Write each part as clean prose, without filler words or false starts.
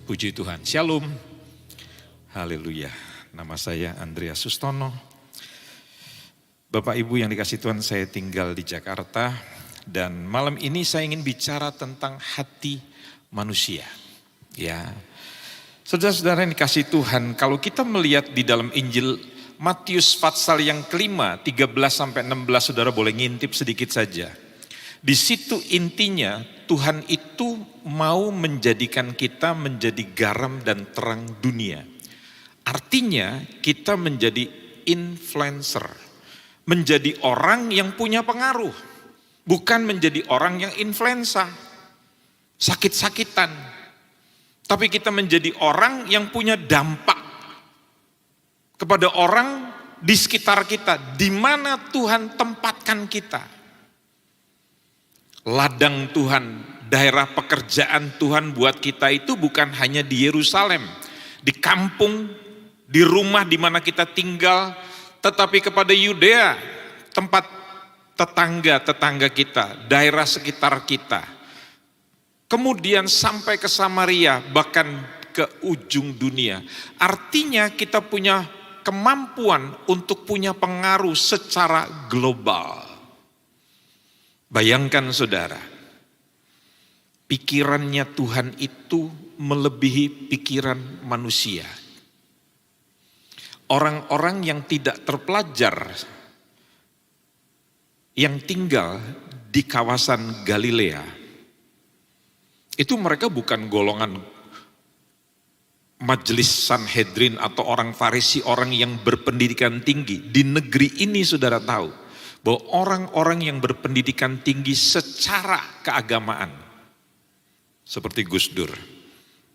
Puji Tuhan, Shalom, Haleluya. Nama saya Andreas Sustono. Bapak Ibu yang dikasih Tuhan, saya tinggal di Jakarta. Dan malam ini saya ingin bicara tentang hati manusia. Ya, saudara-saudara yang dikasih Tuhan, kalau kita melihat di dalam Injil Matius pasal yang kelima, 13-16, saudara boleh ngintip sedikit saja. Di situ intinya Tuhan itu mau menjadikan kita menjadi garam dan terang dunia. Artinya kita menjadi influencer, menjadi orang yang punya pengaruh, bukan menjadi orang yang influenza, sakit-sakitan. Tapi kita menjadi orang yang punya dampak kepada orang di sekitar kita, di mana Tuhan tempatkan kita. Ladang Tuhan, daerah pekerjaan Tuhan buat kita itu bukan hanya di Yerusalem, di kampung, di rumah di mana kita tinggal, tetapi kepada Yudea, tempat tetangga-tetangga kita, daerah sekitar kita. Kemudian sampai ke Samaria, bahkan ke ujung dunia. Artinya kita punya kemampuan untuk punya pengaruh secara global. Bayangkan saudara, pikirannya Tuhan itu melebihi pikiran manusia. Orang-orang yang tidak terpelajar, yang tinggal di kawasan Galilea, itu mereka bukan golongan majelis Sanhedrin atau orang Farisi, orang yang berpendidikan tinggi. Di negeri ini saudara tahu bahwa orang-orang yang berpendidikan tinggi secara keagamaan, seperti Gus Dur,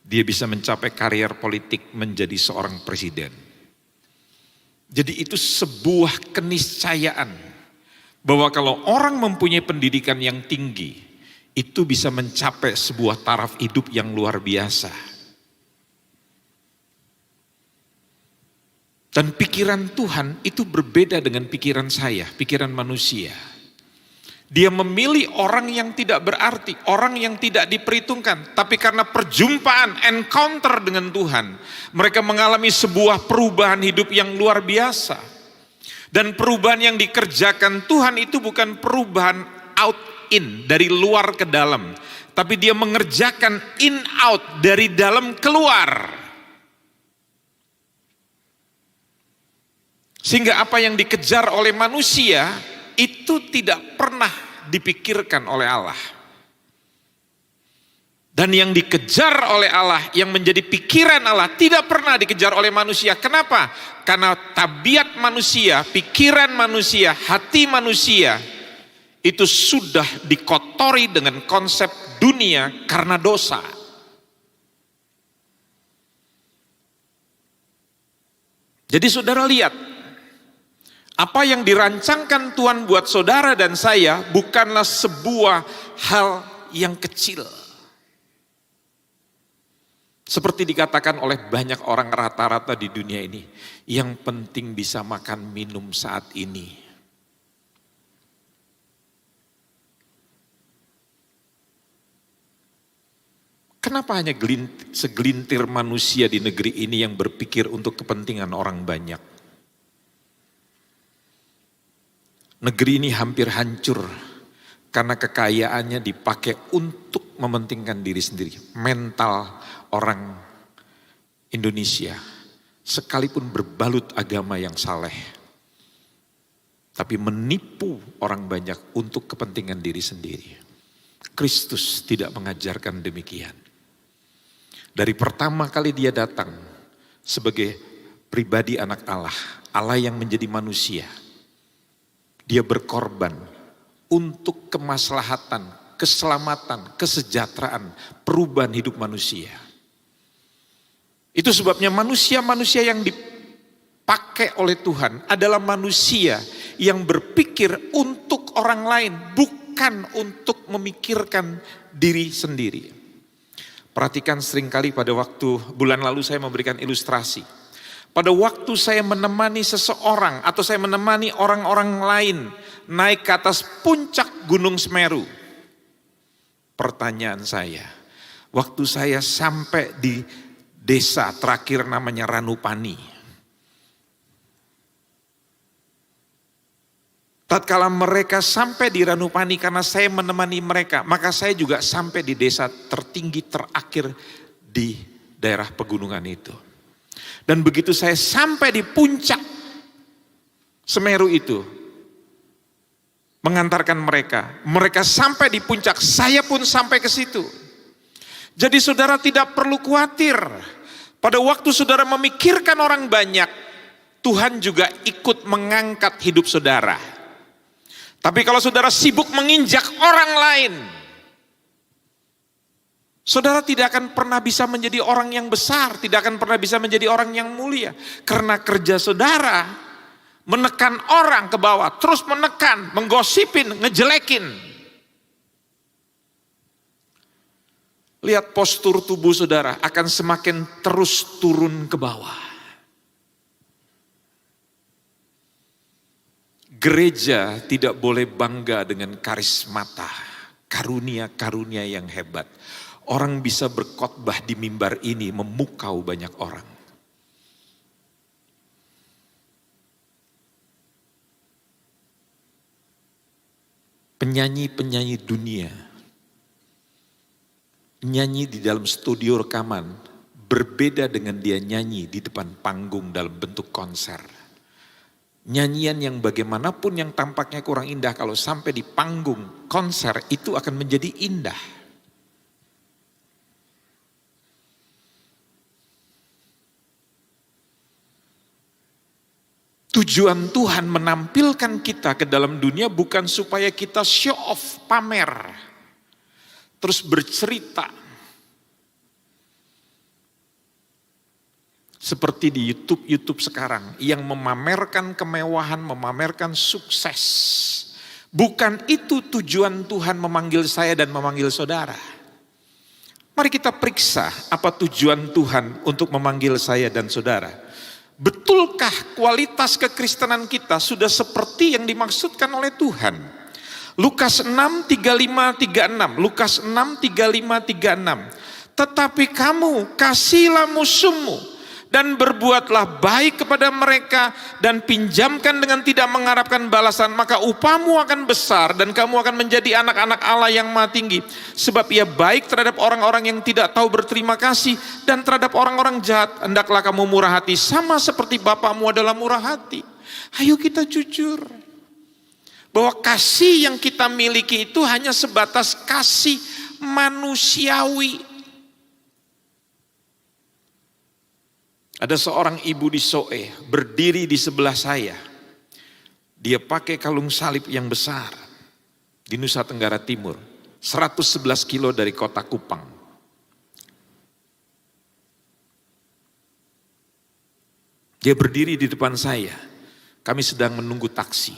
dia bisa mencapai karier politik menjadi seorang presiden. Jadi itu sebuah keniscayaan bahwa kalau orang mempunyai pendidikan yang tinggi, itu bisa mencapai sebuah taraf hidup yang luar biasa. Dan pikiran Tuhan itu berbeda dengan pikiran saya, pikiran manusia. Dia memilih orang yang tidak berarti, orang yang tidak diperhitungkan. Tapi karena perjumpaan, encounter dengan Tuhan, mereka mengalami sebuah perubahan hidup yang luar biasa. Dan perubahan yang dikerjakan Tuhan itu bukan perubahan out in, dari luar ke dalam. Tapi dia mengerjakan in out, dari dalam keluar. Sehingga apa yang dikejar oleh manusia itu tidak pernah dipikirkan oleh Allah. Dan yang dikejar oleh Allah, yang menjadi pikiran Allah, tidak pernah dikejar oleh manusia. Kenapa? Karena tabiat manusia, pikiran manusia, hati manusia, itu sudah dikotori dengan konsep dunia karena dosa. Jadi saudara lihat, apa yang dirancangkan Tuhan buat saudara dan saya bukanlah sebuah hal yang kecil. Seperti dikatakan oleh banyak orang rata-rata di dunia ini, yang penting bisa makan minum saat ini. Kenapa hanya segelintir manusia di negeri ini yang berpikir untuk kepentingan orang banyak? Negeri ini hampir hancur karena kekayaannya dipakai untuk mementingkan diri sendiri. Mental orang Indonesia, sekalipun berbalut agama yang saleh, tapi menipu orang banyak untuk kepentingan diri sendiri. Kristus tidak mengajarkan demikian. Dari pertama kali dia datang sebagai pribadi anak Allah, Allah yang menjadi manusia, dia berkorban untuk kemaslahatan, keselamatan, kesejahteraan, perubahan hidup manusia. Itu sebabnya manusia-manusia yang dipakai oleh Tuhan adalah manusia yang berpikir untuk orang lain, bukan untuk memikirkan diri sendiri. Perhatikan seringkali pada waktu bulan lalu saya memberikan ilustrasi. Pada waktu saya menemani seseorang atau saya menemani orang-orang lain naik ke atas puncak Gunung Semeru. Pertanyaan saya, Waktu saya sampai di desa terakhir namanya Ranupani. Tatkala mereka sampai di Ranupani karena saya menemani mereka, maka saya juga sampai di desa tertinggi terakhir di daerah pegunungan itu. Dan begitu saya sampai di puncak Semeru itu, mengantarkan mereka sampai di puncak, saya pun sampai ke situ. Jadi saudara tidak perlu khawatir. Pada waktu saudara memikirkan orang banyak, Tuhan juga ikut mengangkat hidup saudara. Tapi kalau saudara sibuk menginjak orang lain, saudara tidak akan pernah bisa menjadi orang yang besar, tidak akan pernah bisa menjadi orang yang mulia. Karena kerja saudara menekan orang ke bawah, terus menekan, menggosipin, ngejelekin. Lihat postur tubuh saudara akan semakin terus turun ke bawah. Gereja tidak boleh bangga dengan karismata, karunia-karunia yang hebat. Orang bisa berkhotbah di mimbar ini memukau banyak orang. Penyanyi-penyanyi dunia, nyanyi di dalam studio rekaman, berbeda dengan dia nyanyi di depan panggung dalam bentuk konser. Nyanyian yang bagaimanapun yang tampaknya kurang indah, kalau sampai di panggung konser itu akan menjadi indah. Tujuan Tuhan menampilkan kita ke dalam dunia bukan supaya kita show off, pamer, terus bercerita. Seperti di YouTube sekarang yang memamerkan kemewahan, memamerkan sukses. Bukan itu tujuan Tuhan memanggil saya dan memanggil saudara. Mari kita periksa apa tujuan Tuhan untuk memanggil saya dan saudara. Betulkah kualitas kekristenan kita sudah seperti yang dimaksudkan oleh Tuhan? Lukas 6:35-36. Lukas 6:35-36. Tetapi kamu kasihlah musuhmu dan berbuatlah baik kepada mereka dan pinjamkan dengan tidak mengharapkan balasan, maka upahmu akan besar dan kamu akan menjadi anak-anak Allah yang Maha Tinggi. Sebab ia baik terhadap orang-orang yang tidak tahu berterima kasih dan terhadap orang-orang jahat. Hendaklah kamu murah hati sama seperti Bapamu adalah murah hati. Ayo kita jujur bahwa kasih yang kita miliki itu hanya sebatas kasih manusiawi. Ada seorang ibu di Soe berdiri di sebelah saya. Dia pakai kalung salib yang besar di Nusa Tenggara Timur, 111 kilo dari kota Kupang. Dia berdiri di depan saya. Kami sedang menunggu taksi.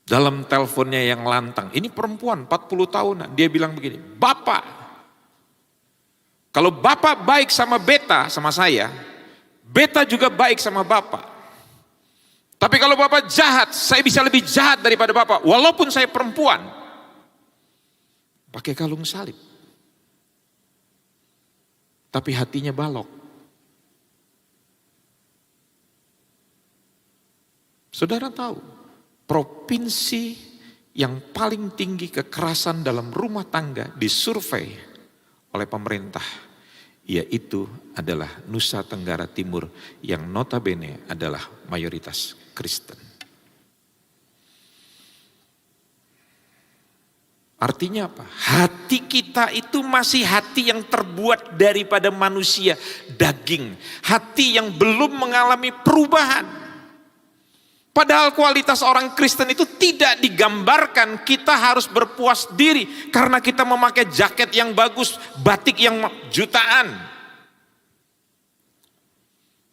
Dalam teleponnya yang lantang, ini perempuan 40 tahunan, dia bilang begini, "Bapak, kalau Bapak baik sama Beta, sama saya, Beta juga baik sama Bapak. Tapi kalau Bapak jahat, saya bisa lebih jahat daripada Bapak, walaupun saya perempuan." Pakai kalung salib. Tapi hatinya balok. Saudara tahu, provinsi yang paling tinggi kekerasan dalam rumah tangga disurvei oleh pemerintah, yaitu adalah Nusa Tenggara Timur yang notabene adalah mayoritas Kristen. Artinya apa? Hati kita itu masih hati yang terbuat daripada manusia, daging. Hati yang belum mengalami perubahan. Padahal kualitas orang Kristen itu tidak digambarkan kita harus berpuas diri karena kita memakai jaket yang bagus, batik yang jutaan.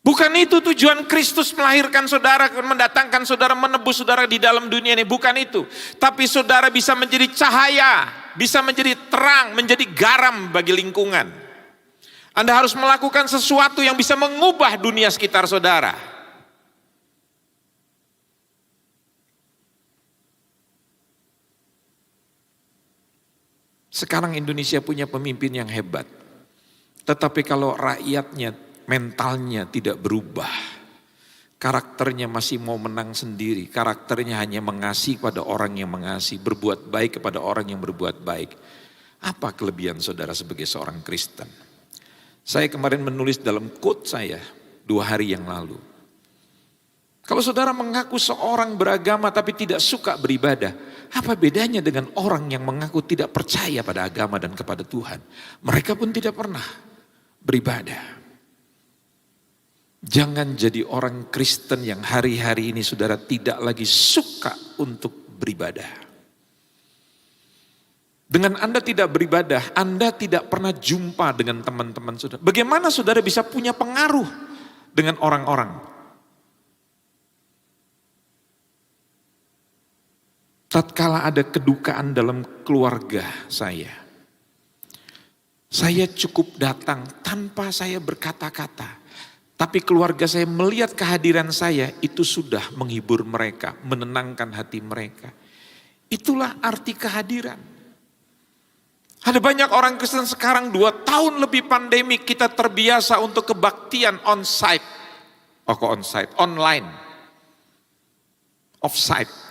Bukan itu tujuan Kristus melahirkan saudara, mendatangkan saudara, menebus saudara di dalam dunia ini. Bukan itu. Tapi saudara bisa menjadi cahaya, bisa menjadi terang, menjadi garam bagi lingkungan. Anda harus melakukan sesuatu yang bisa mengubah dunia sekitar saudara. Sekarang Indonesia punya pemimpin yang hebat. Tetapi kalau rakyatnya, mentalnya tidak berubah, karakternya masih mau menang sendiri, karakternya hanya mengasihi pada orang yang mengasihi, berbuat baik kepada orang yang berbuat baik. Apa kelebihan saudara sebagai seorang Kristen? Saya kemarin menulis dalam quote saya 2 hari yang lalu. Kalau saudara mengaku seorang beragama tapi tidak suka beribadah, apa bedanya dengan orang yang mengaku tidak percaya pada agama dan kepada Tuhan? Mereka pun tidak pernah beribadah. Jangan jadi orang Kristen yang hari-hari ini saudara tidak lagi suka untuk beribadah. Dengan Anda tidak beribadah, Anda tidak pernah jumpa dengan teman-teman saudara. Bagaimana saudara bisa punya pengaruh dengan orang-orang? Tatkala ada kedukaan dalam keluarga saya cukup datang tanpa saya berkata-kata. Tapi keluarga saya melihat kehadiran saya, itu sudah menghibur mereka, menenangkan hati mereka. Itulah arti kehadiran. Ada banyak orang Kristen sekarang 2 tahun lebih pandemi, kita terbiasa untuk kebaktian on-site. On-site, online. Off-site.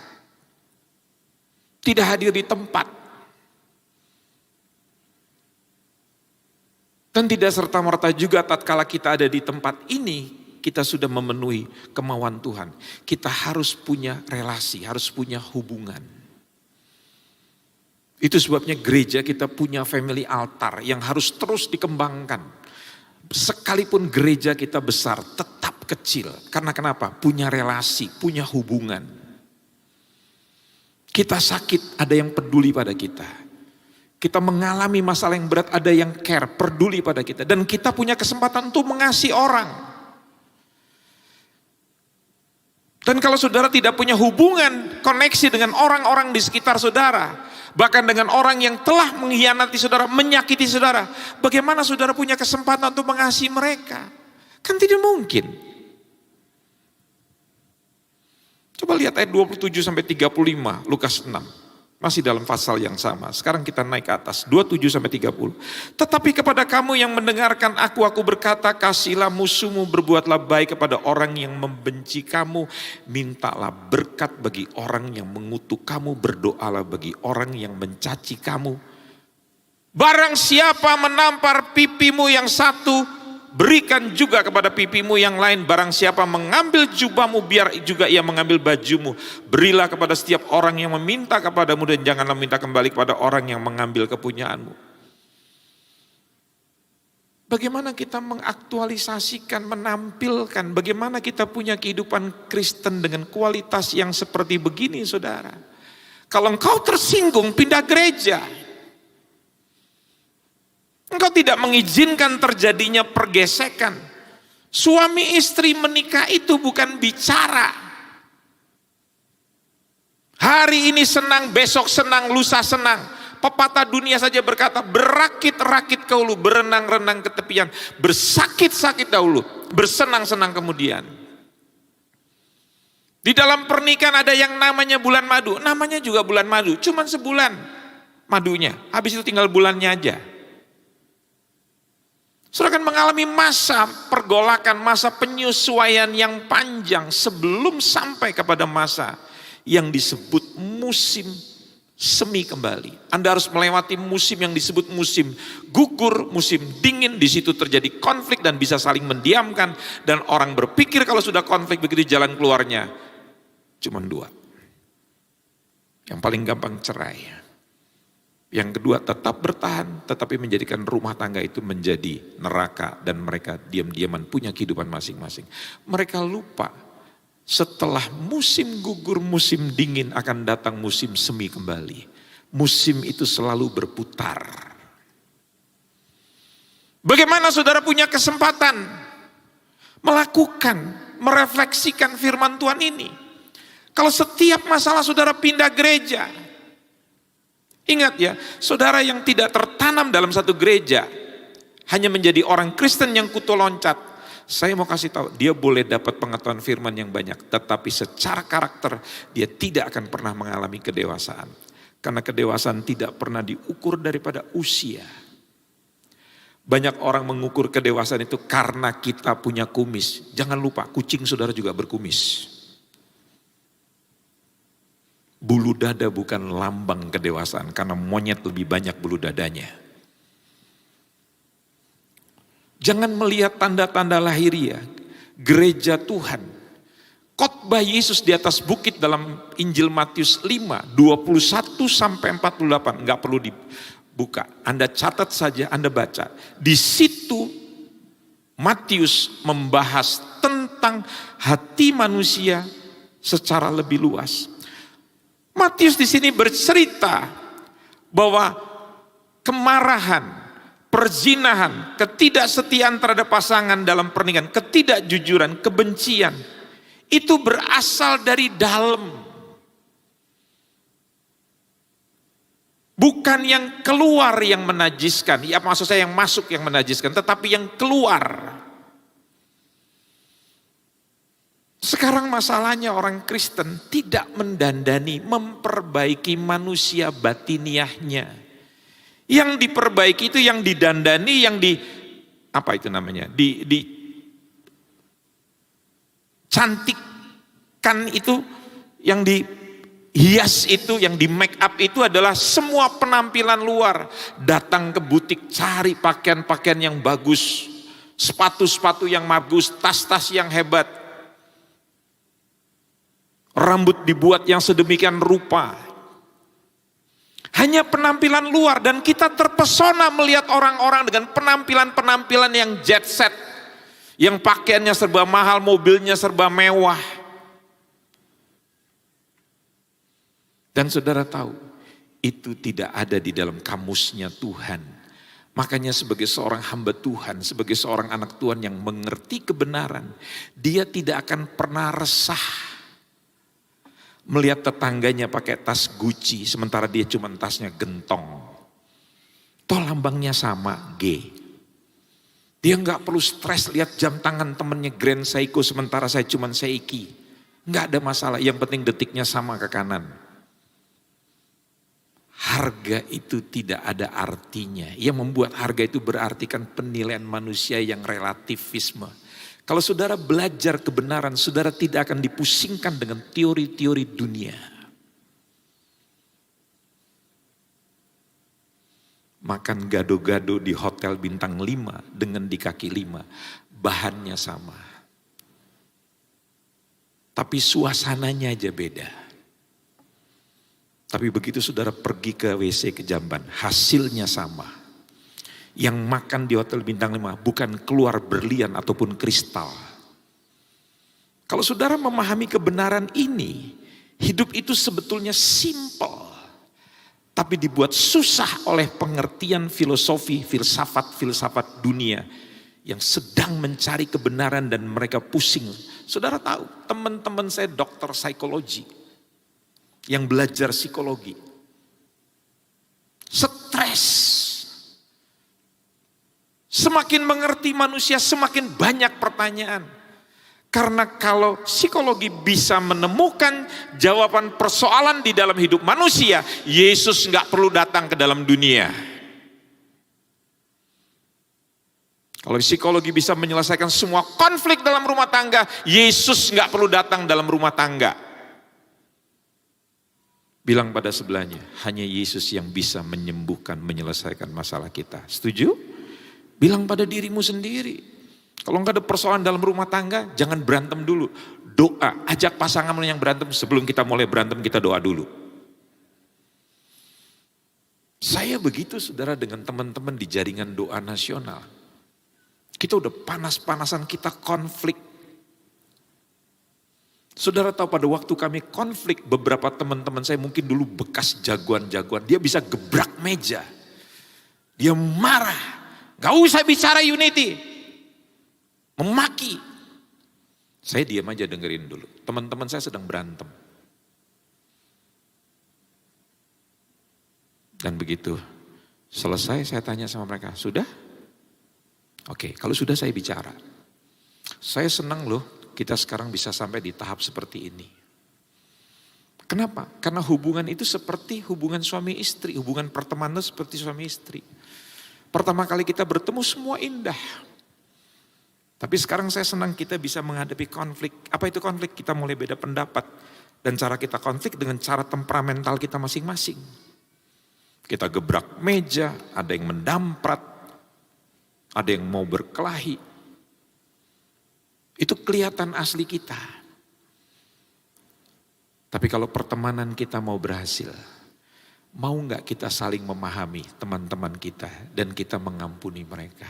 Tidak hadir di tempat. Dan tidak serta-merta juga tatkala kita ada di tempat ini, kita sudah memenuhi kemauan Tuhan. Kita harus punya relasi, harus punya hubungan. Itu sebabnya gereja kita punya family altar yang harus terus dikembangkan. Sekalipun gereja kita besar, tetap kecil. Karena kenapa? Punya relasi, punya hubungan. Kita sakit, ada yang peduli pada kita. Kita mengalami masalah yang berat, ada yang care, peduli pada kita. Dan kita punya kesempatan untuk mengasihi orang. Dan kalau saudara tidak punya hubungan, koneksi dengan orang-orang di sekitar saudara, bahkan dengan orang yang telah mengkhianati saudara, menyakiti saudara, bagaimana saudara punya kesempatan untuk mengasihi mereka? Kan tidak mungkin. Coba lihat ayat 27 sampai 35 Lukas 6. Masih dalam pasal yang sama. Sekarang kita naik ke atas 27 sampai 30. Tetapi kepada kamu yang mendengarkan aku berkata, kasihilah musuhmu, berbuatlah baik kepada orang yang membenci kamu, mintalah berkat bagi orang yang mengutuk kamu, berdoalah bagi orang yang mencaci kamu. Barang siapa menampar pipimu yang satu, berikan juga kepada pipimu yang lain. Barang siapa mengambil jubahmu, biar juga ia mengambil bajumu. Berilah kepada setiap orang yang meminta kepadamu, dan janganlah minta kembali kepada orang yang mengambil kepunyaanmu. Bagaimana kita mengaktualisasikan, menampilkan, bagaimana kita punya kehidupan Kristen dengan kualitas yang seperti begini saudara. Kalau engkau tersinggung, pindah gereja. Engkau tidak mengizinkan terjadinya pergesekan. Suami istri menikah itu bukan bicara. Hari ini senang, besok senang, lusa senang. Pepatah dunia saja berkata, berakit-rakit dahulu, berenang-renang ke tepian, bersakit-sakit dahulu, bersenang-senang kemudian. Di dalam pernikahan ada yang namanya bulan madu. Namanya juga bulan madu, cuman sebulan madunya. Habis itu tinggal bulannya aja. Saudara akan mengalami masa pergolakan, masa penyesuaian yang panjang sebelum sampai kepada masa yang disebut musim semi kembali. Anda harus melewati musim yang disebut musim gugur, musim dingin. Di situ terjadi konflik dan bisa saling mendiamkan. Dan orang berpikir kalau sudah konflik begitu jalan keluarnya cuma 2. Yang paling gampang cerai. Yang kedua tetap bertahan, tetapi menjadikan rumah tangga itu menjadi neraka dan mereka diam-diaman punya kehidupan masing-masing. Mereka lupa setelah musim gugur, musim dingin akan datang musim semi kembali. Musim itu selalu berputar. Bagaimana saudara punya kesempatan melakukan, merefleksikan firman Tuhan ini? Kalau setiap masalah saudara pindah gereja, ingat ya, saudara yang tidak tertanam dalam satu gereja, hanya menjadi orang Kristen yang kutu loncat. Saya mau kasih tahu, dia boleh dapat pengetahuan firman yang banyak, tetapi secara karakter dia tidak akan pernah mengalami kedewasaan. Karena kedewasaan tidak pernah diukur daripada usia. Banyak orang mengukur kedewasaan itu karena kita punya kumis. Jangan lupa, kucing saudara juga berkumis. Bulu dada bukan lambang kedewasaan, karena monyet lebih banyak bulu dadanya. Jangan melihat tanda-tanda lahiriah, gereja Tuhan. Khotbah Yesus di atas bukit dalam Injil Matius 5, 21 sampai 48, enggak perlu dibuka. Anda catat saja, Anda baca. Di situ Matius membahas tentang hati manusia secara lebih luas. Matius di sini bercerita bahwa kemarahan, perzinahan, ketidaksetiaan terhadap pasangan dalam pernikahan, ketidakjujuran, kebencian, itu berasal dari dalam. Bukan yang keluar yang menajiskan, ya maksud saya yang masuk yang menajiskan, tetapi yang keluar. Sekarang masalahnya orang Kristen tidak mendandani, memperbaiki manusia batiniahnya. Yang diperbaiki itu yang didandani, yang cantikkan itu, yang dihias itu, yang di make up itu adalah semua penampilan luar. Datang ke butik cari pakaian-pakaian yang bagus, sepatu-sepatu yang bagus, tas-tas yang hebat. Rambut dibuat yang sedemikian rupa. Hanya penampilan luar, dan kita terpesona melihat orang-orang dengan penampilan-penampilan yang jet set. Yang pakaiannya serba mahal, mobilnya serba mewah. Dan saudara tahu, itu tidak ada di dalam kamusnya Tuhan. Makanya sebagai seorang hamba Tuhan, sebagai seorang anak Tuhan yang mengerti kebenaran, dia tidak akan pernah resah melihat tetangganya pakai tas Gucci, sementara dia cuma tasnya gentong. Toh lambangnya sama, G. Dia nggak perlu stres lihat jam tangan temennya Grand Seiko, sementara saya cuma Seiki. Nggak ada masalah, yang penting detiknya sama ke kanan. Harga itu tidak ada artinya. Yang membuat harga itu berarti kan penilaian manusia yang relativisme. Kalau saudara belajar kebenaran, saudara tidak akan dipusingkan dengan teori-teori dunia. Makan gado-gado di hotel bintang 5 dengan di kaki 5, bahannya sama. Tapi suasananya aja beda. Tapi begitu saudara pergi ke WC ke Jamban, hasilnya sama. Yang makan di hotel bintang 5 bukan keluar berlian ataupun kristal. Kalau saudara memahami kebenaran ini, hidup itu sebetulnya simple. Tapi dibuat susah oleh pengertian filosofi, filsafat dunia yang sedang mencari kebenaran dan mereka pusing. Saudara tahu, teman-teman saya dokter psikologi yang belajar psikologi, stres. Semakin mengerti manusia, semakin banyak pertanyaan. Karena kalau psikologi bisa menemukan jawaban persoalan di dalam hidup manusia, Yesus nggak perlu datang ke dalam dunia. Kalau psikologi bisa menyelesaikan semua konflik dalam rumah tangga, Yesus nggak perlu datang dalam rumah tangga. Bilang pada sebelahnya, hanya Yesus yang bisa menyembuhkan, menyelesaikan masalah kita. Setuju? Bilang pada dirimu sendiri. Kalau enggak ada persoalan dalam rumah tangga, jangan berantem dulu. Doa, ajak pasanganmu yang berantem, sebelum kita mulai berantem kita doa dulu. Saya begitu saudara dengan teman-teman di jaringan doa nasional. Kita udah panas-panasan, kita konflik. Saudara tahu pada waktu kami konflik, beberapa teman-teman saya mungkin dulu bekas jagoan-jagoan, dia bisa gebrak meja. Dia marah. Gak usah bicara unity. Memaki. Saya diam aja dengerin dulu. Teman-teman saya sedang berantem. Dan begitu selesai saya tanya sama mereka, sudah? Oke, kalau sudah saya bicara. Saya senang loh kita sekarang bisa sampai di tahap seperti ini. Kenapa? Karena hubungan itu seperti hubungan suami istri, hubungan pertemanan seperti suami istri. Pertama kali kita bertemu semua indah. Tapi sekarang saya senang kita bisa menghadapi konflik. Apa itu konflik? Kita mulai beda pendapat. Dan cara kita konflik dengan cara temperamental kita masing-masing. Kita gebrak meja, ada yang mendamprat, ada yang mau berkelahi. Itu kelihatan asli kita. Tapi kalau pertemanan kita mau berhasil, mau nggak kita saling memahami teman-teman kita dan kita mengampuni mereka.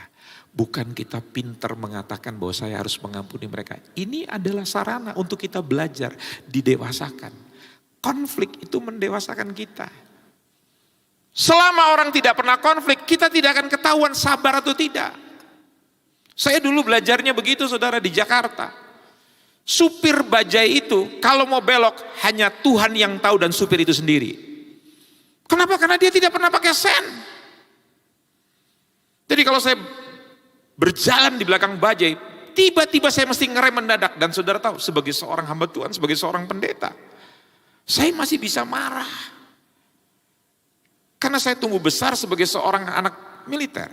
Bukan kita pintar mengatakan bahwa saya harus mengampuni mereka. Ini adalah sarana untuk kita belajar, didewasakan. Konflik itu mendewasakan kita. Selama orang tidak pernah konflik, kita tidak akan ketahuan sabar atau tidak. Saya dulu belajarnya begitu saudara di Jakarta. Supir bajai itu kalau mau belok hanya Tuhan yang tahu dan supir itu sendiri. Kenapa? Karena dia tidak pernah pakai sen. Jadi kalau saya berjalan di belakang bajai, tiba-tiba saya mesti ngerem mendadak. Dan saudara tahu, sebagai seorang hamba Tuhan, sebagai seorang pendeta, saya masih bisa marah. Karena saya tumbuh besar sebagai seorang anak militer.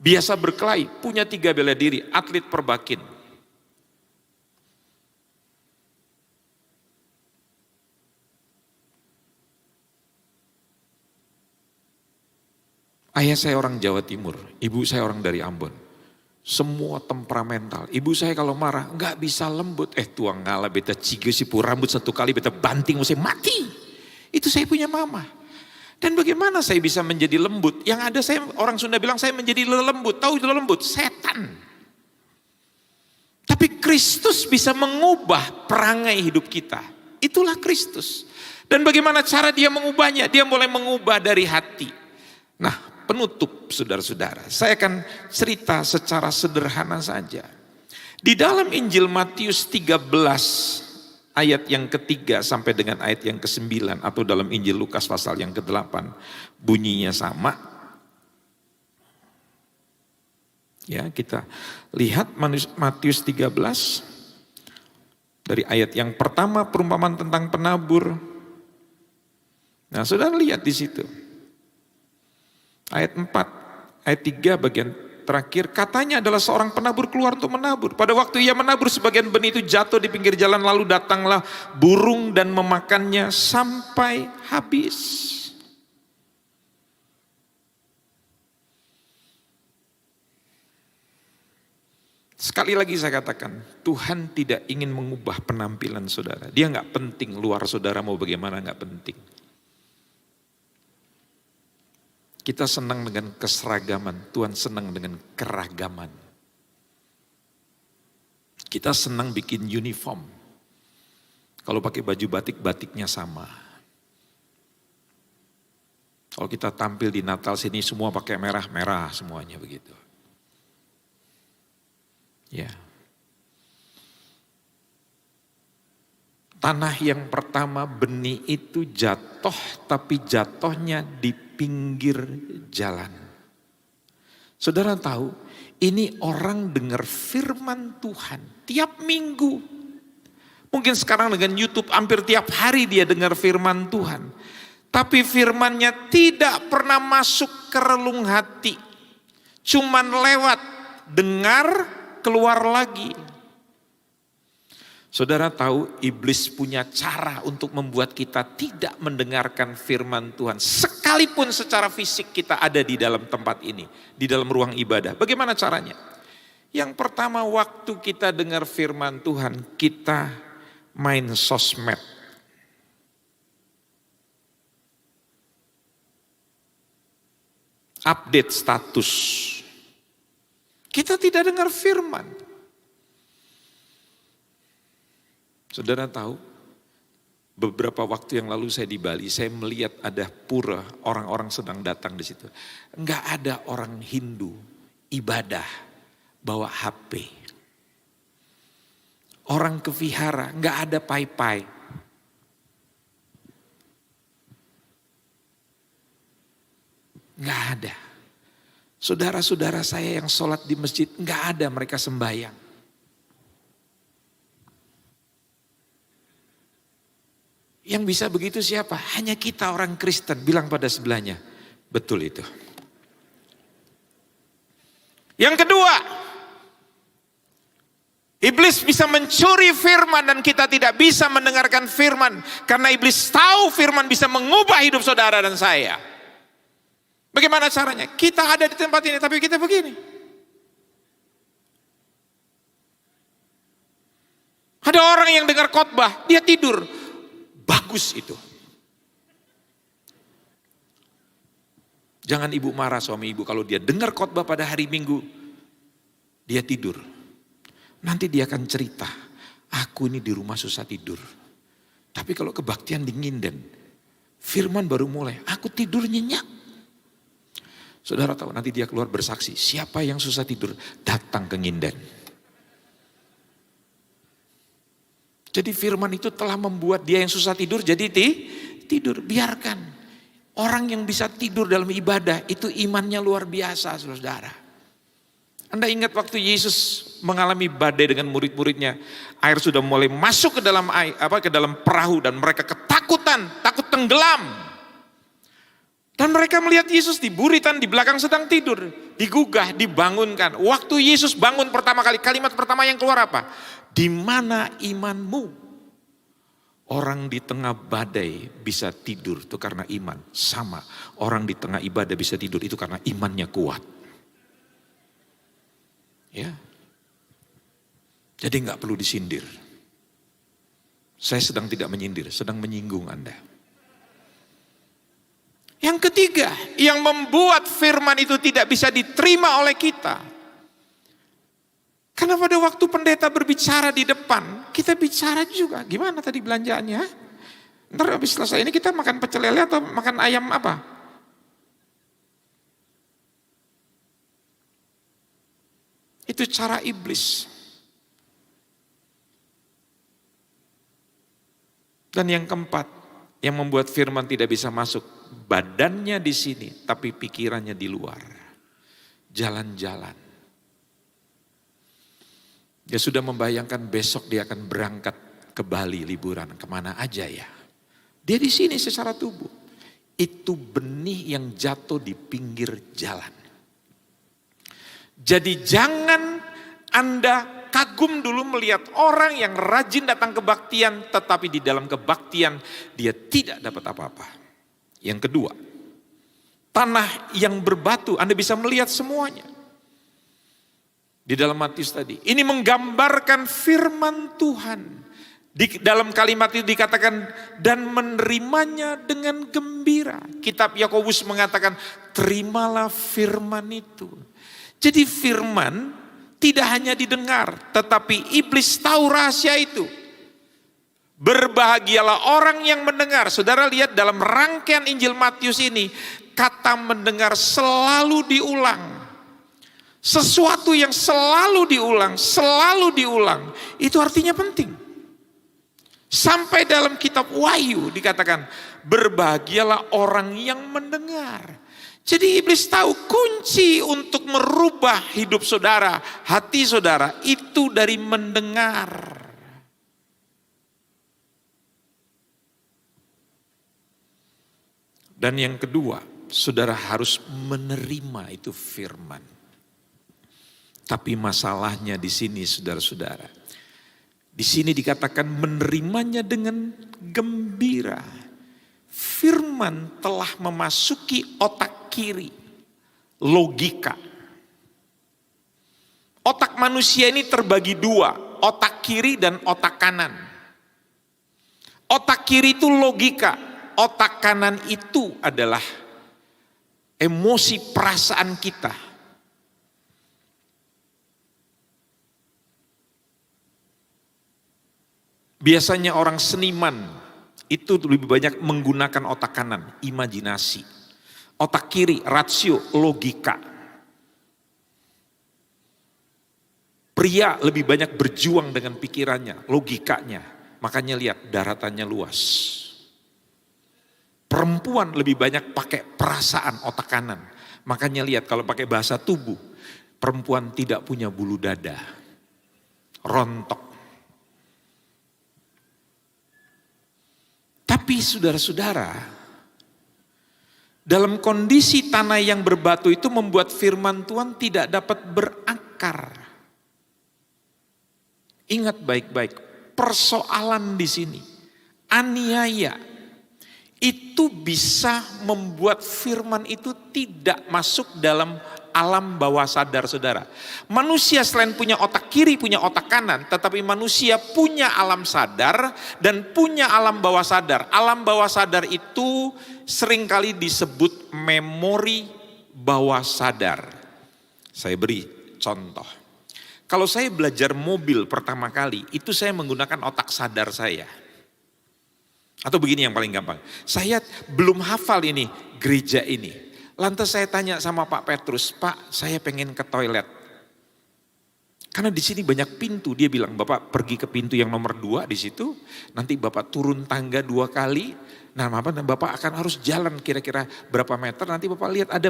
Biasa berkelahi, punya 3 bela diri, atlet perbakin. Ayah saya orang Jawa Timur, ibu saya orang dari Ambon. Semua temperamental. Ibu saya kalau marah nggak bisa lembut. Tuang ngalah beta cigo sipu rambut 1 kali beta banting saya mati. Itu saya punya mama. Dan bagaimana saya bisa menjadi lembut? Yang ada saya, orang Sunda bilang saya menjadi lembut. Tahu itu lembut? Setan. Tapi Kristus bisa mengubah perangai hidup kita. Itulah Kristus. Dan bagaimana cara dia mengubahnya? Dia mulai mengubah dari hati. Nah, penutup saudara-saudara, saya akan cerita secara sederhana saja. Di dalam Injil Matius 13 ayat yang ketiga sampai dengan ayat yang ke-9 atau dalam Injil Lukas pasal yang ke-8 bunyinya sama. Ya, kita lihat Matius 13 dari ayat yang pertama, perumpamaan tentang penabur. Nah, saudara lihat di situ. Ayat 4, ayat 3 bagian terakhir, katanya adalah seorang penabur keluar untuk menabur. Pada waktu ia menabur, sebagian benih itu jatuh di pinggir jalan, lalu datanglah burung dan memakannya sampai habis. Sekali lagi saya katakan, Tuhan tidak ingin mengubah penampilan saudara. Dia nggak penting luar saudara mau bagaimana, nggak penting. Kita senang dengan keseragaman, Tuhan senang dengan keragaman. Kita senang bikin uniform. Kalau pakai baju batik, batiknya sama. Kalau kita tampil di Natal sini semua pakai merah-merah semuanya begitu. Ya. Tanah yang pertama benih itu jatuh, tapi jatuhnya di pinggir jalan. Saudara tahu, ini orang dengar firman Tuhan tiap minggu. Mungkin sekarang dengan YouTube hampir tiap hari dia dengar firman Tuhan. Tapi firmannya tidak pernah masuk ke relung hati. Cuman lewat, dengar, keluar lagi. Saudara tahu iblis punya cara untuk membuat kita tidak mendengarkan firman Tuhan. Sekalipun secara fisik kita ada di dalam tempat ini, di dalam ruang ibadah. Bagaimana caranya? Yang pertama, waktu kita dengar firman Tuhan, kita main sosmed. Update status. Kita tidak dengar firman. Saudara tahu, beberapa waktu yang lalu saya di Bali, saya melihat ada pura, orang-orang sedang datang di situ. Enggak ada orang Hindu ibadah bawa HP. Orang ke vihara, enggak ada pai-pai. Enggak ada. Saudara-saudara saya yang sholat di masjid, enggak ada mereka sembahyang. Yang bisa begitu siapa? Hanya kita orang Kristen. Bilang pada sebelahnya, betul itu. Yang kedua, iblis bisa mencuri firman dan kita tidak bisa mendengarkan firman. Karena iblis tahu firman bisa mengubah hidup saudara dan saya. Bagaimana caranya? Kita ada di tempat ini tapi kita begini. Ada orang yang dengar khotbah, dia tidur. Bagus itu. Jangan ibu marah suami ibu kalau dia dengar khotbah pada hari Minggu, dia tidur. Nanti dia akan cerita, aku ini di rumah susah tidur. Tapi kalau kebaktian di Nginden, firman baru mulai, aku tidur nyenyak. Saudara tahu nanti dia keluar bersaksi, siapa yang susah tidur datang ke Nginden. Jadi firman itu telah membuat dia yang susah tidur jadi tidur. Biarkan. Orang yang bisa tidur dalam ibadah itu imannya luar biasa, saudara. Anda ingat waktu Yesus mengalami badai dengan murid-muridnya, air sudah mulai masuk ke dalam perahu dan mereka ketakutan, takut tenggelam. Dan mereka melihat Yesus di buritan di belakang sedang tidur, digugah, dibangunkan. Waktu Yesus bangun pertama kali, kalimat pertama yang keluar apa? Di mana imanmu? Orang di tengah badai bisa tidur itu karena iman. Sama, orang di tengah ibadah bisa tidur itu karena imannya kuat. Ya. Jadi nggak perlu disindir. Saya sedang tidak menyindir, sedang menyinggung Anda. Yang ketiga, yang membuat firman itu tidak bisa diterima oleh kita. Karena pada waktu pendeta berbicara di depan, kita bicara juga. Gimana tadi belanjaannya? Ntar habis selesai ini kita makan pecel lele atau makan ayam apa? Itu cara iblis. Dan yang keempat, yang membuat firman tidak bisa masuk, badannya di sini, tapi pikirannya di luar. Jalan-jalan. Dia sudah membayangkan besok dia akan berangkat ke Bali liburan, kemana aja ya. Dia di sini secara tubuh. Itu benih yang jatuh di pinggir jalan. Jadi jangan Anda kagum dulu melihat orang yang rajin datang kebaktian, tetapi di dalam kebaktian dia tidak dapat apa-apa. Yang kedua, tanah yang berbatu, Anda bisa melihat semuanya. Di dalam Matius tadi, ini menggambarkan firman Tuhan. Di dalam kalimat itu dikatakan, dan menerimanya dengan gembira. Kitab Yakobus mengatakan, terimalah firman itu. Jadi firman tidak hanya didengar, tetapi iblis tahu rahasia itu. Berbahagialah orang yang mendengar. Saudara lihat dalam rangkaian Injil Matius ini, kata mendengar selalu diulang. Sesuatu yang selalu diulang, itu artinya penting. Sampai dalam kitab Wahyu dikatakan, berbahagialah orang yang mendengar. Jadi iblis tahu kunci untuk merubah hidup saudara, hati saudara, itu dari mendengar. Dan yang kedua, saudara harus menerima itu firman. Tapi masalahnya di sini saudara-saudara. Di sini dikatakan menerimanya dengan gembira. Firman telah memasuki otak kiri. Logika. Otak manusia ini terbagi dua. Otak kiri dan otak kanan. Otak kiri itu logika. Otak kanan itu adalah emosi perasaan kita. Biasanya orang seniman itu lebih banyak menggunakan otak kanan, imajinasi. Otak kiri, rasio, logika. Pria lebih banyak berjuang dengan pikirannya, logikanya. Makanya lihat daratannya luas. Perempuan lebih banyak pakai perasaan otak kanan. Makanya lihat kalau pakai bahasa tubuh, perempuan tidak punya bulu dada. Rontok. Tapi saudara-saudara, dalam kondisi tanah yang berbatu itu membuat firman Tuhan tidak dapat berakar. Ingat baik-baik, persoalan di sini, aniaya, itu bisa membuat firman itu tidak masuk dalam alam bawah sadar saudara. Manusia selain punya otak kiri, punya otak kanan, tetapi manusia punya alam sadar dan punya alam bawah sadar. Alam bawah sadar itu seringkali disebut memori bawah sadar. Saya beri contoh. Kalau saya belajar mobil pertama kali, itu saya menggunakan otak sadar saya. Atau begini yang paling gampang, saya belum hafal ini gereja ini. Lantas saya tanya sama Pak Petrus, Pak saya pengen ke toilet. Karena di sini banyak pintu, dia bilang Bapak pergi ke pintu yang nomor 2 di situ, nanti Bapak turun tangga 2 kali, nah Bapak akan harus jalan kira-kira berapa meter, nanti Bapak lihat ada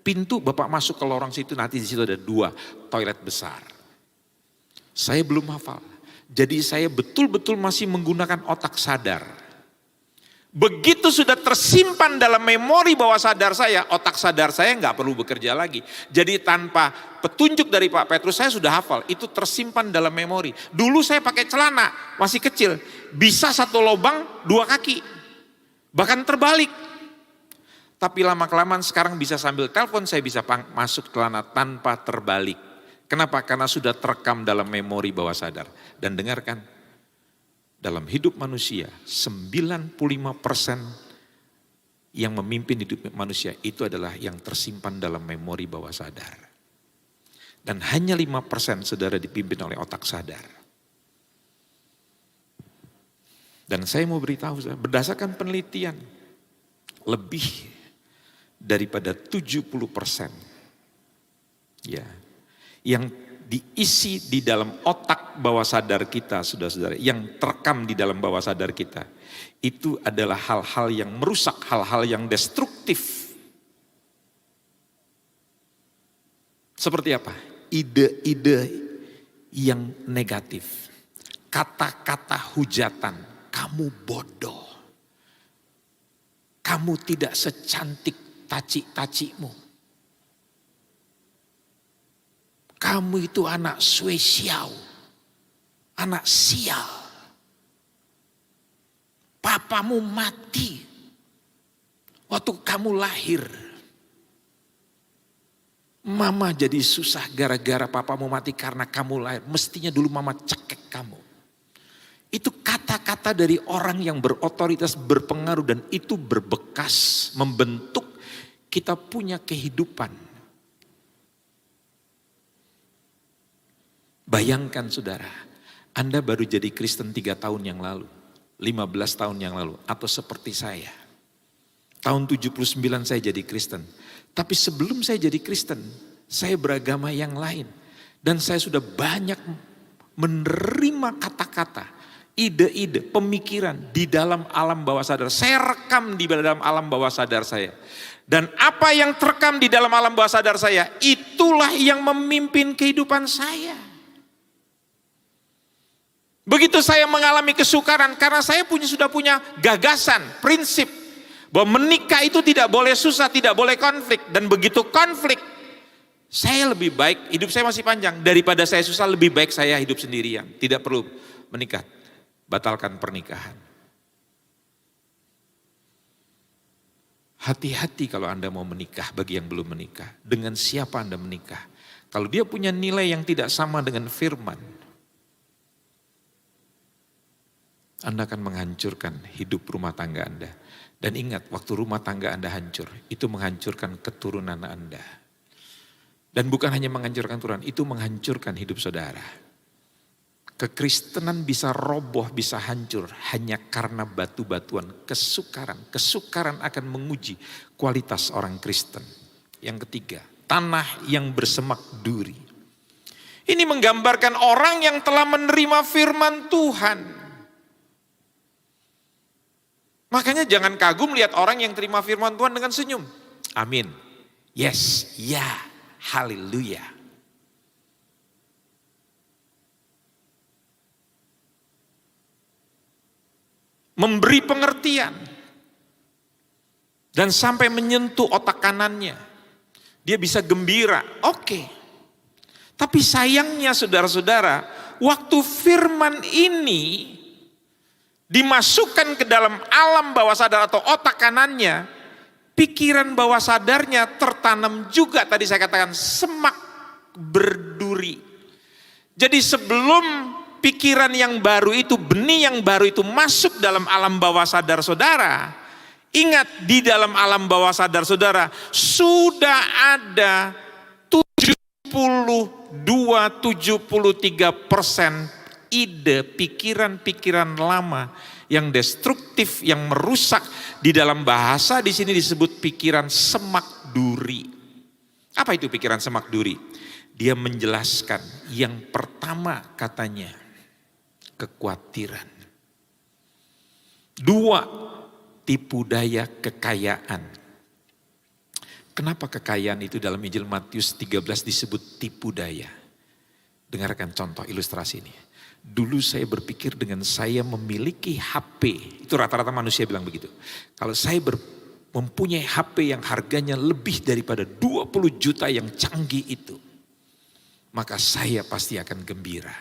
pintu, Bapak masuk ke lorong situ, nanti di situ ada 2 toilet besar. Saya belum hafal, jadi saya betul-betul masih menggunakan otak sadar. Begitu sudah tersimpan dalam memori bawah sadar saya, otak sadar saya nggak perlu bekerja lagi. Jadi tanpa petunjuk dari Pak Petrus saya sudah hafal, itu tersimpan dalam memori. Dulu saya pakai celana, masih kecil, bisa 1 lubang 2 kaki, bahkan terbalik. Tapi lama-kelamaan sekarang bisa sambil telepon saya bisa masuk celana tanpa terbalik. Kenapa? Karena sudah terekam dalam memori bawah sadar. Dan dengarkan, dalam hidup manusia 95% yang memimpin hidup manusia itu adalah yang tersimpan dalam memori bawah sadar. Dan hanya 5% saudara dipimpin oleh otak sadar. Dan saya mau beritahu, berdasarkan penelitian, lebih daripada 70% ya, yang diisi di dalam otak bawah sadar kita, saudara-saudara, yang terekam di dalam bawah sadar kita, itu adalah hal-hal yang merusak, hal-hal yang destruktif. Seperti apa? Ide-ide yang negatif, kata-kata hujatan, kamu bodoh, kamu tidak secantik taci-tacimu. Kamu itu anak spesial, anak sial. Papamu mati waktu kamu lahir. Mama jadi susah gara-gara papamu mati karena kamu lahir. Mestinya dulu mama cekek kamu. Itu kata-kata dari orang yang berotoritas, berpengaruh, dan itu berbekas, membentuk kita punya kehidupan. Bayangkan saudara, Anda baru jadi Kristen 3 tahun yang lalu, 15 tahun yang lalu, atau seperti saya. Tahun 79 saya jadi Kristen. Tapi sebelum saya jadi Kristen, saya beragama yang lain. Dan saya sudah banyak menerima kata-kata, ide-ide, pemikiran di dalam alam bawah sadar. Saya rekam di dalam alam bawah sadar saya. Dan apa yang terekam di dalam alam bawah sadar saya, itulah yang memimpin kehidupan saya. Begitu saya mengalami kesukaran karena saya sudah punya gagasan, prinsip bahwa menikah itu tidak boleh susah, tidak boleh konflik. Dan begitu konflik, saya lebih baik, hidup saya masih panjang, daripada saya susah lebih baik saya hidup sendirian. Tidak perlu menikah, batalkan pernikahan. Hati-hati kalau Anda mau menikah, bagi yang belum menikah, dengan siapa Anda menikah. Kalau dia punya nilai yang tidak sama dengan firman, Anda akan menghancurkan hidup rumah tangga Anda. Dan ingat, waktu rumah tangga Anda hancur, itu menghancurkan keturunan Anda. Dan bukan hanya menghancurkan keturunan, itu menghancurkan hidup saudara. Kekristenan bisa roboh, bisa hancur hanya karena batu-batuan kesukaran. Kesukaran akan menguji kualitas orang Kristen. Yang ketiga, tanah yang bersemak duri. Ini menggambarkan orang yang telah menerima firman Tuhan. Makanya jangan kagum lihat orang yang terima firman Tuhan dengan senyum. Amin. Yes, ya, haleluya. memberi pengertian, dan sampai menyentuh otak kanannya. Dia bisa gembira, oke. Tapi sayangnya saudara-saudara, waktu firman ini dimasukkan ke dalam alam bawah sadar atau otak kanannya, pikiran bawah sadarnya tertanam juga, tadi saya katakan, semak berduri. Jadi sebelum pikiran yang baru itu, benih yang baru itu masuk dalam alam bawah sadar saudara, ingat, di dalam alam bawah sadar saudara sudah ada 72-73% ide, pikiran-pikiran lama yang destruktif, yang merusak. Di dalam bahasa di sini disebut pikiran semak duri. Apa itu pikiran semak duri? Dia menjelaskan yang pertama katanya kekhawatiran. 2, tipu daya kekayaan. Kenapa kekayaan itu dalam Injil Matius 13 disebut tipu daya? Dengarkan contoh ilustrasi ini. Dulu saya berpikir dengan saya memiliki HP, itu rata-rata manusia bilang begitu. Kalau saya mempunyai HP yang harganya lebih daripada 20 juta yang canggih itu, maka saya pasti akan gembira.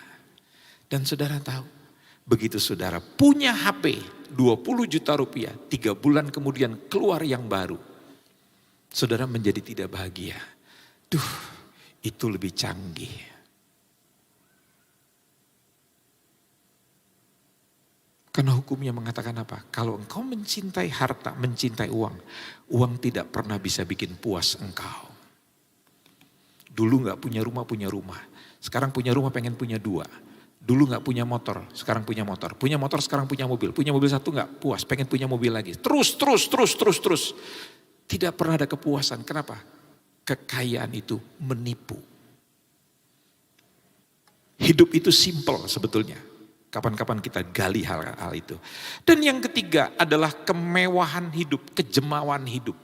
Dan saudara tahu, begitu saudara punya HP 20 juta rupiah, 3 bulan kemudian keluar yang baru, saudara menjadi tidak bahagia. Duh, itu lebih canggih. Karena hukumnya mengatakan apa? Kalau engkau mencintai harta, mencintai uang, uang tidak pernah bisa bikin puas engkau. Dulu gak punya rumah. Sekarang punya rumah pengen punya 2. Dulu gak punya motor, sekarang punya motor. Punya motor, sekarang punya mobil. Punya mobil 1 gak puas, pengen punya mobil lagi. Terus. Tidak pernah ada kepuasan. Kenapa? Kekayaan itu menipu. Hidup itu simple sebetulnya. Kapan-kapan kita gali hal-hal itu. Dan yang ketiga adalah kemewahan hidup, kejemawan hidup.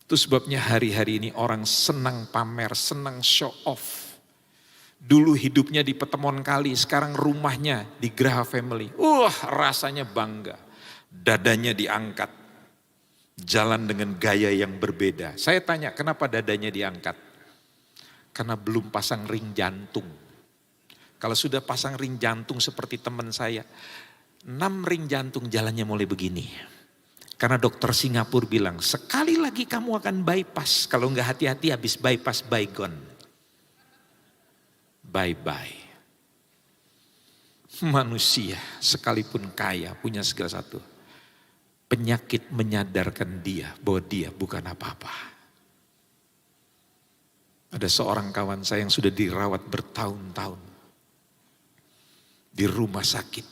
Itu sebabnya hari-hari ini orang senang pamer, senang show off. Dulu hidupnya di Petemon Kali, sekarang rumahnya di Graha Family. Rasanya bangga. Dadanya diangkat. Jalan dengan gaya yang berbeda. Saya tanya, kenapa dadanya diangkat? Karena belum pasang ring jantung. Kalau sudah pasang ring jantung seperti teman saya, 6 ring jantung jalannya mulai begini. Karena dokter Singapura bilang, sekali lagi kamu akan bypass. Kalau enggak hati-hati habis bypass, bygone. Bye-bye. Manusia sekalipun kaya, punya segala satu. Penyakit menyadarkan dia bahwa dia bukan apa-apa. Ada seorang kawan saya yang sudah dirawat bertahun-tahun. Di rumah sakit,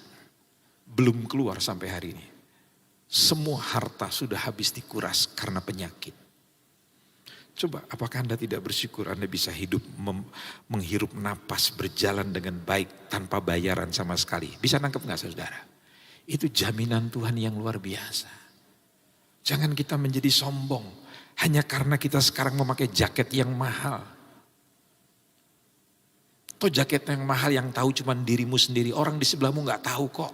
belum keluar sampai hari ini. Semua harta sudah habis dikuras karena penyakit. Coba, apakah Anda tidak bersyukur Anda bisa hidup, menghirup napas, berjalan dengan baik tanpa bayaran sama sekali? Bisa nangkep gak saudara? Itu jaminan Tuhan yang luar biasa. Jangan kita menjadi sombong hanya karena kita sekarang memakai jaket yang mahal. Atau jaket yang mahal yang tahu cuma dirimu sendiri. Orang di sebelahmu gak tahu kok.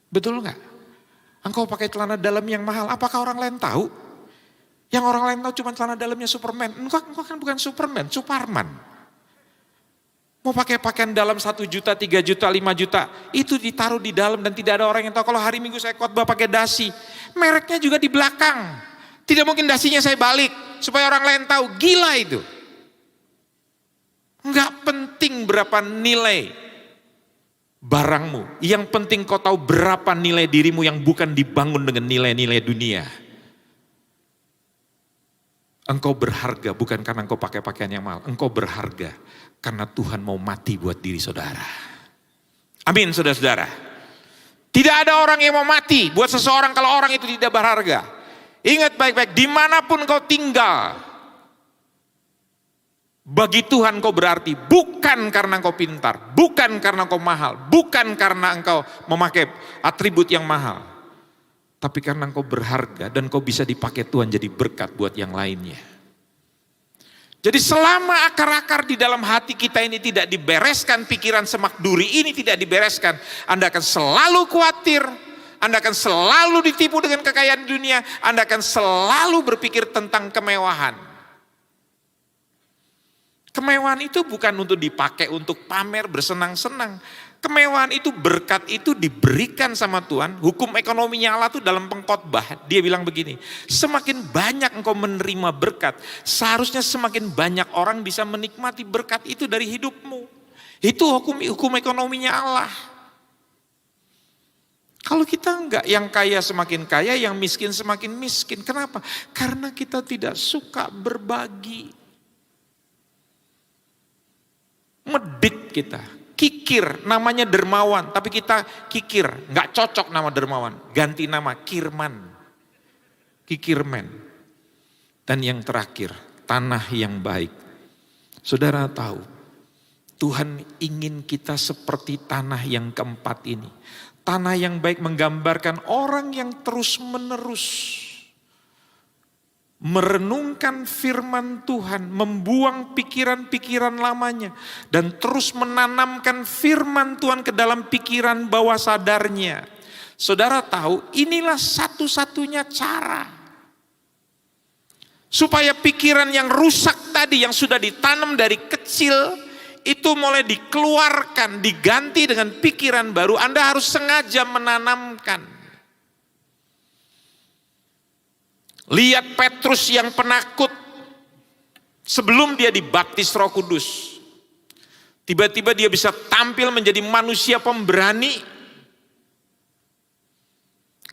Betul gak? Engkau pakai celana dalam yang mahal. Apakah orang lain tahu? Yang orang lain tahu cuma celana dalamnya Superman. Engkau kan bukan Superman, Suparman. Mau pakai pakaian dalam 1 juta, 3 juta, 5 juta. Itu ditaruh di dalam dan tidak ada orang yang tahu. Kalau hari Minggu saya khotbah pakai dasi. Mereknya juga di belakang. Tidak mungkin dasinya saya balik. Supaya orang lain tahu. Gila itu. Enggak penting berapa nilai barangmu. Yang penting kau tahu berapa nilai dirimu yang bukan dibangun dengan nilai-nilai dunia. Engkau berharga bukan karena engkau pakai pakaian yang mahal. Engkau berharga karena Tuhan mau mati buat diri saudara. Amin saudara-saudara. Tidak ada orang yang mau mati buat seseorang kalau orang itu tidak berharga. Ingat baik-baik, dimanapun kau tinggal. Bagi Tuhan kau berarti bukan karena engkau pintar, bukan karena engkau mahal, bukan karena engkau memakai atribut yang mahal. Tapi karena engkau berharga dan kau bisa dipakai Tuhan jadi berkat buat yang lainnya. Jadi selama akar-akar di dalam hati kita ini tidak dibereskan, pikiran semak duri ini tidak dibereskan, Anda akan selalu khawatir, Anda akan selalu ditipu dengan kekayaan dunia, Anda akan selalu berpikir tentang kemewahan. Kemewahan itu bukan untuk dipakai untuk pamer bersenang-senang. Kemewahan itu, berkat itu diberikan sama Tuhan. Hukum ekonominya Allah itu dalam pengkhotbah. Dia bilang begini, semakin banyak engkau menerima berkat, seharusnya semakin banyak orang bisa menikmati berkat itu dari hidupmu. Itu hukum ekonominya Allah. Kalau kita enggak, yang kaya semakin kaya, yang miskin semakin miskin. Kenapa? Karena kita tidak suka berbagi. Medit kita. Kikir, namanya dermawan, tapi kita kikir, nggak cocok nama dermawan, ganti nama kirman, kikirmen. Dan yang terakhir, tanah yang baik. Saudara tahu, Tuhan ingin kita seperti tanah yang keempat ini. Tanah yang baik menggambarkan orang yang terus-menerus merenungkan firman Tuhan, membuang pikiran-pikiran lamanya, dan terus menanamkan firman Tuhan ke dalam pikiran bawah sadarnya. Saudara tahu, inilah satu-satunya cara supaya pikiran yang rusak tadi, yang sudah ditanam dari kecil, itu mulai dikeluarkan, diganti dengan pikiran baru. Anda harus sengaja menanamkan. Lihat Petrus yang penakut sebelum dia dibaptis Roh Kudus. Tiba-tiba dia bisa tampil menjadi manusia pemberani.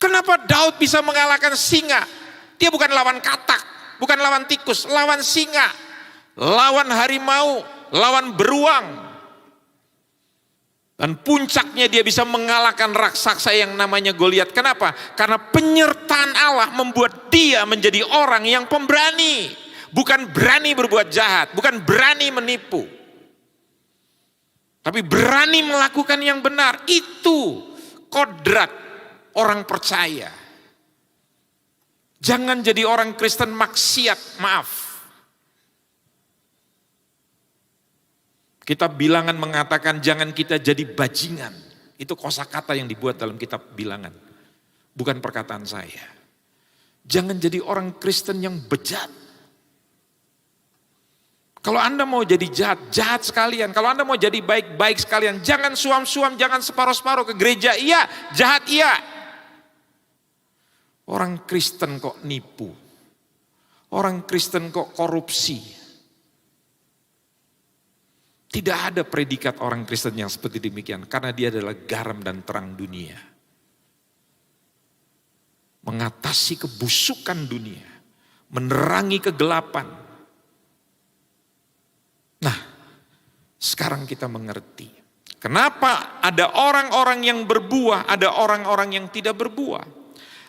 Kenapa Daud bisa mengalahkan singa? Dia bukan lawan katak, bukan lawan tikus, lawan singa, lawan harimau, lawan beruang. Dan puncaknya dia bisa mengalahkan raksasa yang namanya Goliat. Kenapa? Karena penyertaan Allah membuat dia menjadi orang yang pemberani. Bukan berani berbuat jahat, bukan berani menipu. Tapi berani melakukan yang benar. Itu kodrat orang percaya. Jangan jadi orang Kristen maksiat, maaf. Kitab Bilangan mengatakan jangan kita jadi bajingan. Itu kosakata yang dibuat dalam kitab Bilangan. Bukan perkataan saya. Jangan jadi orang Kristen yang bejat. Kalau Anda mau jadi jahat, jahat sekalian. Kalau Anda mau jadi baik, baik sekalian. Jangan suam-suam, jangan separuh-separuh ke gereja. Iya, jahat iya. Orang Kristen kok nipu. Orang Kristen kok korupsi. Tidak ada predikat orang Kristen yang seperti demikian. Karena dia adalah garam dan terang dunia. Mengatasi kebusukan dunia. Menerangi kegelapan. Nah, sekarang kita mengerti. Kenapa ada orang-orang yang berbuah, ada orang-orang yang tidak berbuah.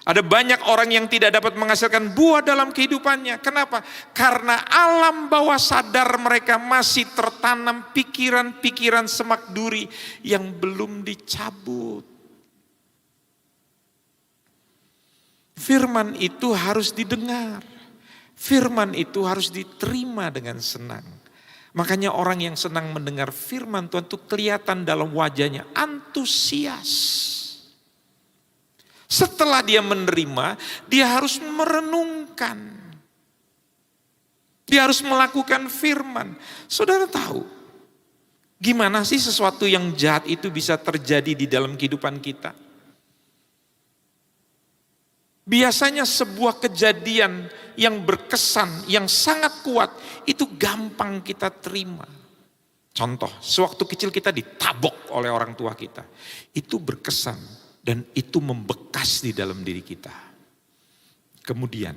Ada banyak orang yang tidak dapat menghasilkan buah dalam kehidupannya. Kenapa? Karena alam bawah sadar mereka masih tertanam pikiran-pikiran semak duri yang belum dicabut. Firman itu harus didengar. Firman itu harus diterima dengan senang. Makanya orang yang senang mendengar firman Tuhan itu kelihatan dalam wajahnya antusias. Setelah dia menerima, dia harus merenungkan. Dia harus melakukan firman. Saudara tahu, gimana sih sesuatu yang jahat itu bisa terjadi di dalam kehidupan kita? Biasanya sebuah kejadian yang berkesan, yang sangat kuat, itu gampang kita terima. Contoh, sewaktu kecil kita ditabok oleh orang tua kita. Itu berkesan. Dan itu membekas di dalam diri kita. Kemudian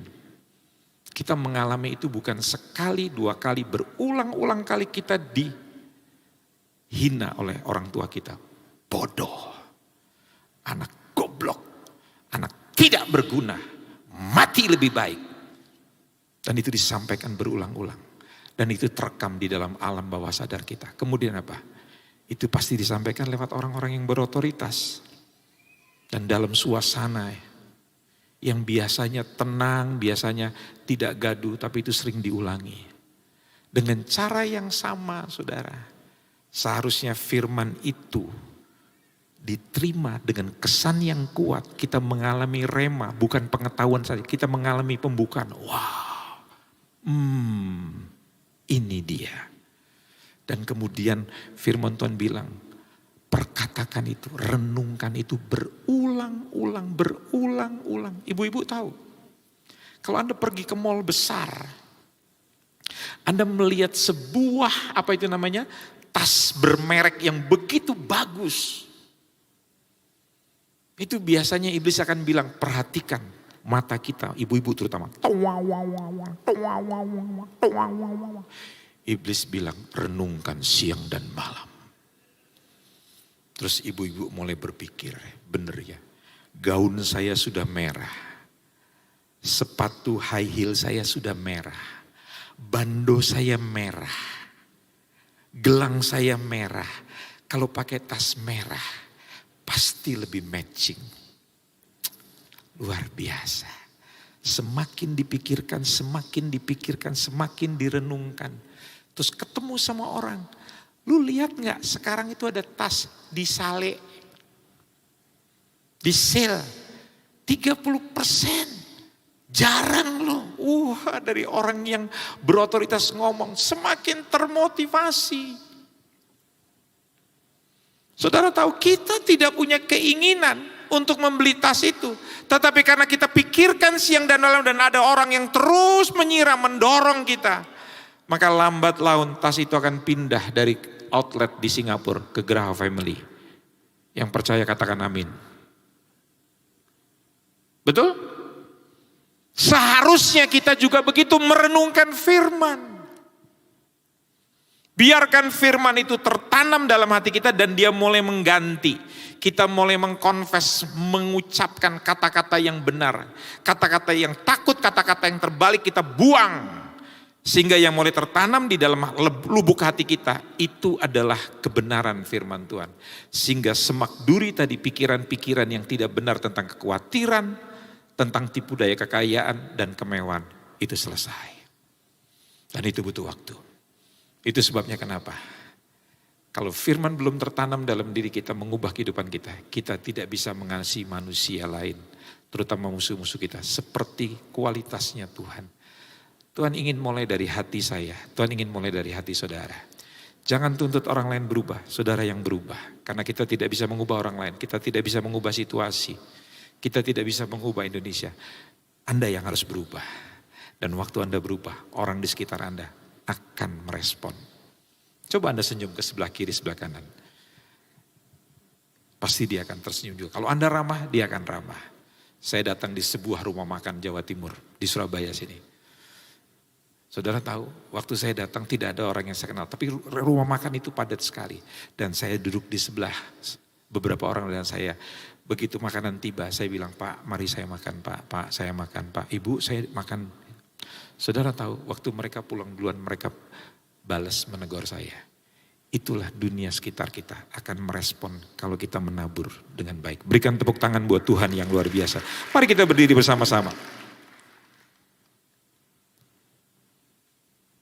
kita mengalami itu bukan sekali, dua kali, berulang-ulang kali kita dihina oleh orang tua kita. Bodoh, anak goblok, anak tidak berguna, mati lebih baik. Dan itu disampaikan berulang-ulang. Dan itu terekam di dalam alam bawah sadar kita. Kemudian apa? Itu pasti disampaikan lewat orang-orang yang berotoritas. Dan dalam suasana yang biasanya tenang, biasanya tidak gaduh, tapi itu sering diulangi. Dengan cara yang sama saudara, seharusnya firman itu diterima dengan kesan yang kuat. Kita mengalami rema, bukan pengetahuan saja. Kita mengalami pembukaan. Wow, ini dia. Dan kemudian firman Tuhan bilang, perkatakan itu, renungkan itu berulang-ulang. Ibu-ibu tahu, kalau Anda pergi ke mall besar, Anda melihat sebuah tas bermerek yang begitu bagus. Itu biasanya iblis akan bilang, perhatikan mata kita, ibu-ibu terutama. Iblis bilang, renungkan siang dan malam. Terus ibu-ibu mulai berpikir, bener ya, gaun saya sudah merah, sepatu high heel saya sudah merah, bando saya merah, gelang saya merah. Kalau pakai tas merah, pasti lebih matching. Luar biasa. Semakin dipikirkan, semakin direnungkan. Terus ketemu sama orang. Lu lihat gak sekarang itu ada tas di Sale, di sale 30%. Jarang loh, dari orang yang berotoritas ngomong, semakin termotivasi. Saudara tahu kita tidak punya keinginan untuk membeli tas itu. Tetapi karena kita pikirkan siang dan malam dan ada orang yang terus menyiram, mendorong kita. Maka lambat laun tas itu akan pindah dari outlet di Singapura ke Geraha Family. Yang percaya katakan amin. Betul? Seharusnya kita juga begitu merenungkan firman. Biarkan firman itu tertanam dalam hati kita dan dia mulai mengganti. Kita mulai mengkonfes, mengucapkan kata-kata yang benar. Kata-kata yang takut, kata-kata yang terbalik kita buang. Sehingga yang mulai tertanam di dalam lubuk hati kita itu adalah kebenaran firman Tuhan. Sehingga semak duri tadi pikiran-pikiran yang tidak benar tentang kekhawatiran, tentang tipu daya kekayaan dan kemewahan itu selesai. Dan itu butuh waktu. Itu sebabnya kenapa? Kalau firman belum tertanam dalam diri kita mengubah kehidupan kita, kita tidak bisa mengasihi manusia lain, terutama musuh-musuh kita seperti kualitasnya Tuhan. Tuhan ingin mulai dari hati saya, Tuhan ingin mulai dari hati saudara. Jangan tuntut orang lain berubah, saudara yang berubah. Karena kita tidak bisa mengubah orang lain, kita tidak bisa mengubah situasi. Kita tidak bisa mengubah Indonesia. Anda yang harus berubah. Dan waktu Anda berubah, orang di sekitar Anda akan merespon. Coba Anda senyum ke sebelah kiri, sebelah kanan. Pasti dia akan tersenyum juga. Kalau Anda ramah, dia akan ramah. Saya datang di sebuah rumah makan Jawa Timur, di Surabaya sini. Saudara tahu, waktu saya datang tidak ada orang yang saya kenal. Tapi rumah makan itu padat sekali. Dan saya duduk di sebelah beberapa orang dan saya. Begitu makanan tiba, saya bilang, Pak mari saya makan Pak. Pak saya makan Pak. Ibu saya makan. Saudara tahu, waktu mereka pulang duluan mereka balas menegur saya. Itulah dunia sekitar kita akan merespon kalau kita menabur dengan baik. Berikan tepuk tangan buat Tuhan yang luar biasa. Mari kita berdiri bersama-sama.